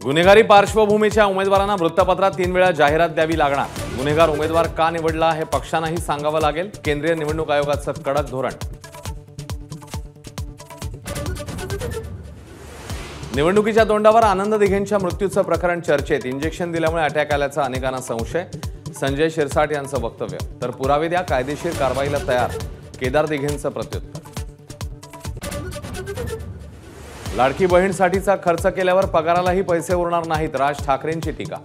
गुन्हेगारी पार्श्वभूमीच्या उमेदवारांना वृत्तपत्रात 3 वेळा जाहिरात द्यावी लागणार। गुन्हेगार उमेदवार का निवडला हे पक्षांनाही सांगावं लागेल। केंद्रीय निवडणूक आयोगाचं कडक धोरण। निवडणुकीच्या तोंडावर आनंद दिघेंच्या मृत्यूचं प्रकरण चर्चेत। इंजेक्शन दिल्यामुळे अटॅक आल्याचा अनेकांना संशय। संजय शिरसाट यांचं वक्तव्य। तर पुरावे द्या, कायदेशीर कारवाईला तयार। केदार दिघेंचं प्रत्युत्तर। लाडकी बहीणसाठीचा खर्च केल्यावर पगारालाही पैसे उरणार नाहीत। राज ठाकरेंची टीका।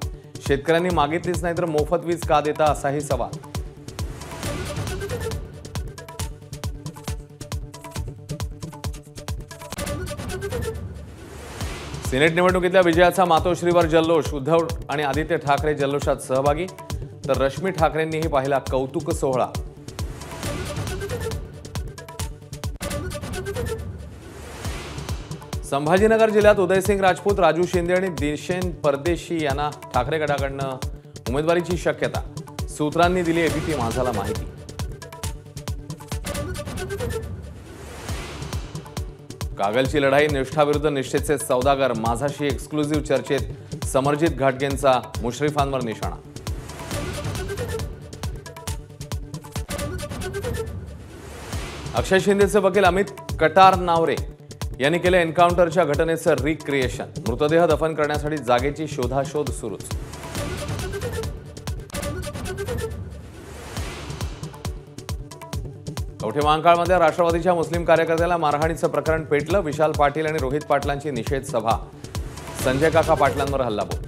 शेतकऱ्यांनी मागितलीच नाही तर मोफत वीज का देता असाही सवाल। सिनेट निवडणुकीतल्या विजयाचा मातोश्रीवर जल्लोष। उद्धव आणि आदित्य ठाकरे जल्लोषात सहभागी। तर रश्मी ठाकरेंनीही पाहिला कौतुक सोहळा। संभाजीनगर जिल्ह्यात उदयसिंग राजपूत, राजू शिंदे आणि दिशेन परदेशी यांना ठाकरे गटाकडनं उमेदवारीची शक्यता। सूत्रांनी दिली एबीपी माझाला माहिती। कागलची लढाई, निष्ठाविरुद्ध निष्ठेचे सौदागर। माझाशी एक्सक्लुझिव्ह चर्चेत समरजित घाटगेंचा मुश्रीफांवर निशाणा। अक्षय शिंदेचे वकील अमित कटारनावरे यांनी केले एन्काउंटरच्या घटनेचं रिक्रिएशन। मृतदेह दफन करण्यासाठी जागेची शोधाशोध सुरूच। कवठे महांकाळमध्ये राष्ट्रवादीच्या मुस्लिम कार्यकर्त्याला मारहाणीचं प्रकरण पेटलं। विशाल पाटील आणि रोहित पाटलांची निषेध सभा। संजय काका पाटलांवर हल्लाबोल।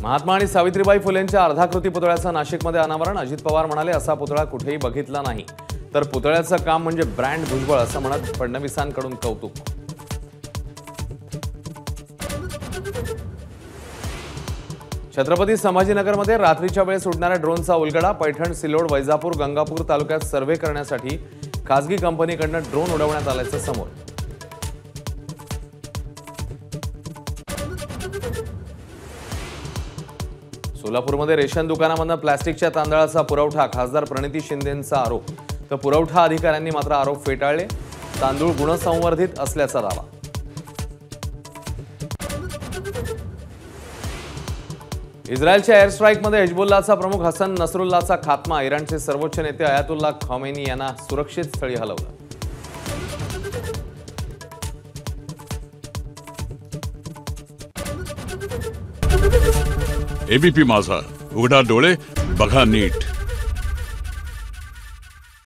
महात्मा आणि सावित्रीबाई फुलेंच्या अर्धाकृती पुतळ्याचं नाशिकमध्ये अनावरण। अजित पवार म्हणाले, असा पुतळा कुठेही बघितला नाही। तर पुतळ्याचं काम म्हणजे ब्रँड भुजबळ असं म्हणत फडणवीसांकडून कौतुक। छत्रपती संभाजीनगरमध्ये रात्रीच्या वेळेस उडणाऱ्या ड्रोनचा उलगडा। पैठण, सिल्लोड, वैजापूर, गंगापूर तालुक्यात सर्व्हे करण्यासाठी खासगी कंपनीकडून ड्रोन उडवण्यात आल्याचं समोर। सोलापूरमध्ये रेशन दुकानामधून प्लास्टिकच्या तांदळाचा पुरवठा। खासदार प्रणिती शिंदेंचा आरोप। तर पुरवठा अधिकाऱ्यांनी मात्र आरोप फेटाळले। तांदूळ गुणसंवर्धित असल्याचा दावा। इस्रायलच्या एअर स्ट्राईकमध्ये हिजबुल्लाहचा प्रमुख हसन नसरुल्लाहचा खात्मा। इराणचे सर्वोच्च नेते अयातुल्ला खमेनी यांना सुरक्षित स्थळी हलवलं। एबीपी माझा, उघडा डोळे बघा नीट।